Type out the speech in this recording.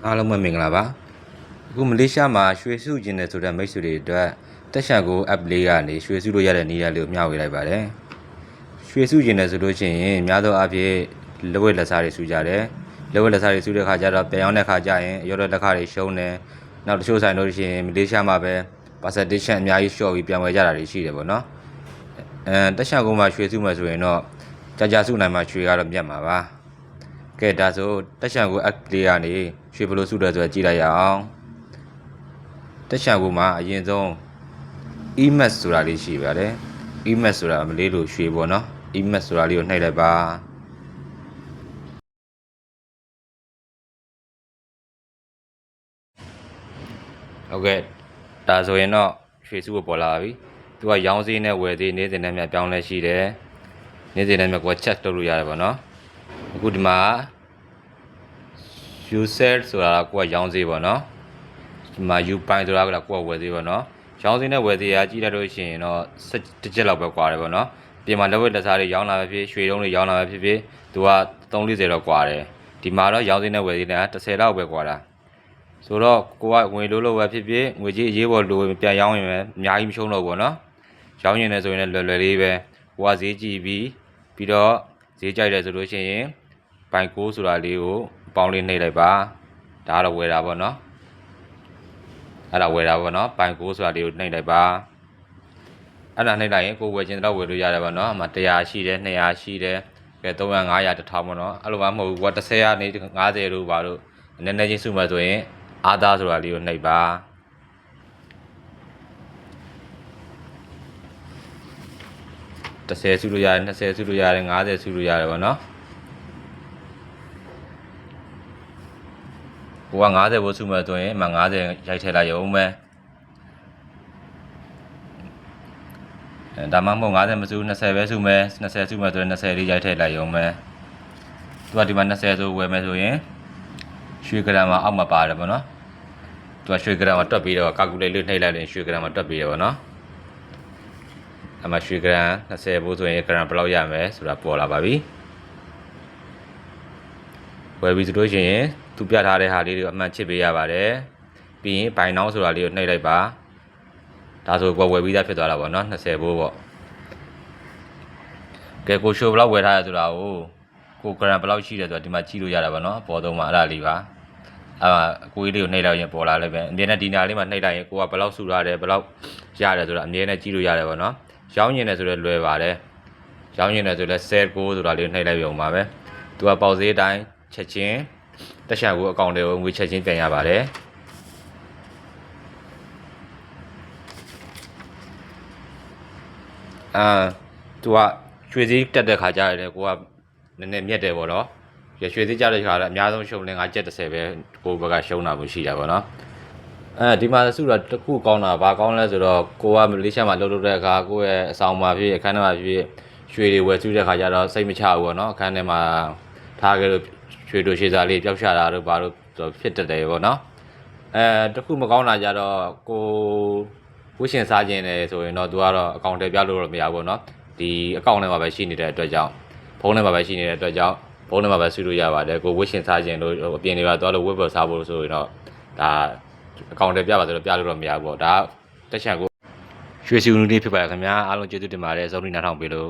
အားလုံးပဲမင်္ဂလာပါအခုမလေးရှားမှာရွှေစုကျင်တယ်ဆိုတဲ့မိတ်ဆွေတွေအတွက်တက်ရှန်ကို app လေးကနေရွှေစုလို့ရတဲ့နည်းလမ်းလေးကိုမျှဝေလိုက်ပါတယ်ရွှေစုကျင်တယ်ဆိုလို့ရှိရင်များသောအားဖြင့်လက်ဝဲလက်စားတွေစုကြတယ်လက်ဝဲလက်စားတွေစုတဲ့ခါကျတော့ပြန်ရောက်တဲ့ခါကျရင်ရောတဲ့လက်ခါတွေရှုံးတယ်နောက်တချို့ဆိုင်လို့ရှိရင်မလေးရှားမှာပဲ percentage အများကြီးရှော့ပြီးပြန်ဝယ်ကြတာတွေရှိတယ်ပေါ့နော်တက်ရှန်ကိုမှရွှေစုမယ်ဆိုရင်တော့ကြာစုနိုင်မှာရွှေကတော့မြတ်မှာပါကဲဒါဆိုတက်ရှန်ကို app လေးကနေရွှေဘလို့စုတယ်ဆိုတော့ကြည့်လိုက်ရအောင်တက်ရှန်ကိုမှာအရင်ဆုံး EMS ဆိုတာလေးရှိပါတယ် EMS ဆိုတာမလေးလို့ရွှေပေါ့နော် EMS ဆိုတာလေးကိုနှိပ်လိုက်ပါဟုတ်ကဲ့ဒါဆိုရင်တော့ရွှေစုကိုပေါ်လာပြီသူကရောင်းစည်းနဲ့ဝယ်စည်းနေ့စဉ်နဲ့မြပြောင်းလဲရှိတယ်နေ့စဉ်နဲ့မြကိုချက်လုပ်လို့ရတယ်ပေါ့နော်အခုဒီမှာ user ဆိုတာကကိုကရောင်းစည်းပေါ့နော်ဒီမှာ u ပိုင်းဆိုတာကကိုကဝယ်စည်းပေါ့နော်ရောင်းစည်းနဲ့ဝယ်စည်းကကြည့်လိုက်လို့ရှိရင်တော့တစ်ချက်လောက်ပဲကွာတယ်ပေါ့နော်ပြင်မှာလက်ဝဲလက်စားတွေရောင်းလာပဲဖြစ်ရွှေတုံးတွေရောင်းလာပဲဖြစ်ဖြစ်သူက340တော့ကွာတယ်ဒီမှာတော့ရောင်းစည်းနဲ့ဝယ်စည်းနဲ့10လောက်ပဲကွာတာဆိုတော့ကိုကငွေလို့ပဲဖြစ်ဖြစ်ငွေကြီးအရေးပေါ်လိုပြန်ရောင်းရင်ပဲအများကြီးမရှုံးတော့ဘူးပေါ့နော်ရောင်းရင်လည်းဆိုရင်လည်းလွယ်လွယ်လေးပဲကိုကဈေးကြည့်ပြီးတော့ဈေးကြိုက်တယ်ဆိုလို့ရှိရင်ဘိုင်ကိုဆိုတာလေးကိုပေါင်းလေးနှိပ်လိုက်ပါဒါကတော့ဝယ်တာပေါ့နော်အဲ့ဒါဝယ်တာပေါ့နော်ဘိုင်ကိုဆိုတာလေးကိုနှိပ်လိုက်ပါအဲ့ဒါနှိပ်လိုက်ရင်ကိုဝယ်ခြင်းတော့ဝယ်လို့ရတယ်ပေါ့နော်အမှ100ရှိတယ်200ရှိတယ်ကဲ300 500 1000ပေါ့နော်အဲ့လိုမှမဟုတ်ဘူးကွာ30ကနေ50လို့ပါလို့နည်းနည်းချင်းစုမှဆိုရင်အာသာဆိုတာလေးကိုနှိပ်ပါ30စုလို့ရတယ်20စုလို့ရတယ်50စုလို့ရတယ်ပေါ့နော်ကိုက50ဘို့စုမှဆိုရင်မှ50ရိုက်ထည့်လိုက်ရုံပဲဒါမှမဟုတ်50မစု20ပဲစုမယ်20စုမှဆိုရင်20လေးရိုက်ထည့်လိုက်ရုံပဲသူကဒီမှာ20ဆိုဝယ်မယ်ဆိုရင်ရွှေဂရမ်မှာအောက်မှာပါတယ်ပေါ့နော်သူကရွှေဂရမ်မှာတွက်ပြီးတော့ကာကူလေးလေးနှိပ်လိုက်ရင်ရွှေဂရမ်မှာတွက်ပြီးတယ်ပေါ့နော်အမှရွှေဂရမ်20ဘို့ဆိုရင်ဂရမ်ဘယ်လောက်ရမယ်ဆိုတာပေါ်လာပါပြီဝယ်ပြီးဆိုလို့ရှိရင်သူပြထားတဲ့ဟာလေးတွေအမှန်ချစ်ပေးရပါတယ်ပြီးရင်ဘိုင်နောင်းဆိုတာလေးကိုနှိပ်လိုက်ပါဒါဆိုကိုဝယ်ပြီးသားဖြစ်သွားတာပေါ့နော်20ဘို့ပေါ့ကဲကိုရှိုးဘယ်လောက်ဝယ်ထားရဆိုတာကိုဂရမ်ဘယ်လောက်ရှိတယ်ဆိုတာဒီမှာကြည့်လို့ရတာပေါ့နော်ပေါ်သုံးမှာအဲ့ဒါလေးပါကိုကြီးလေးကိုနှိပ်လိုက်ရင်ပေါ်လာလည်းပဲအမြဲတမ်းဒီနာလေးမှာနှိပ်လိုက်ရင်ကိုကဘယ်လောက်စုထားတယ်ဘယ်လောက်ရတယ်ဆိုတာအမြဲတမ်းကြည့်လို့ရတယ်ပေါ့နော်ရောင်းရင်လည်းဆိုတော့လွယ်ပါတယ်ရောင်းရင်လည်းဆိုတော့10ကိုဆိုတာလေးနှိပ်လိုက်ရုံပါပဲသူကပေါက်ဈေးတိုင်းချက်ချင်းတက်ရှာကိုအကောင့်တွေကိုငွေချက်ချင်းပြန်ရပါတယ်သူကရွှေစည်းတက်တဲ့ခါကျရတယ်ကိုကနည်းနည်းမြက်တယ်ပေါ့နော်ရွှေစည်းကြတဲ့ခါတော့အများဆုံးရှုံးနေငါကျက်30ပဲကိုဘက်ကရှုံးတာမျိုးရှိတာပေါ့နော်ဒီမှာစုတော့တစ်ခုကောင်းတာဘာကောင်းလဲဆိုတော့ကိုကမလေးရှားမှာလှုပ်တဲ့အခါကိုရဲ့အဆောင်မှာဖြစ်အခန်းထဲမှာဖြစ်ရွှေတွေဝယ်စုတဲ့ခါကျတော့စိတ်မချဘူးပေါ့နော်အခန်းထဲမှာထားခဲ့လို့ရွှေတို့ရှေ့စားလေးပျောက်ချတာတို့ဘာလို့ဖြစ်တတ်တယ်ပေါ့နော်တစ်ခုမကောင်းတာကြတော့ကိုဝှရှင်စားခြင်းတယ်ဆိုရင်တော့သူကတော့အကောင့်တွေပြလို့တော့မရဘူးပေါ့နော်ဒီအကောင့်ထဲမှာပဲရှိနေတဲ့အတွက်ကြောင့်ဖုန်းထဲမှာပဲရှိနေတဲ့အတွက်ကြောင့်ဖုန်းထဲမှာပဲစုလို့ရပါတယ်ကိုဝှရှင်စားခြင်းလို့အပြင်တွေပါသွားလို့ဝက်ပေါ်စားဖို့ဆိုရင်တော့ဒါအကောင့်တွေပြပါဆိုတော့ပြလို့တော့မရဘူးပေါ့ဒါတက်ချန်ကိုရွှေစုနူးလေးဖြစ်ပါတယ်ခင်ဗျာအားလုံးကျေးဇူးတင်ပါတယ်အဆုံးထိနားထောင်ပေးလို့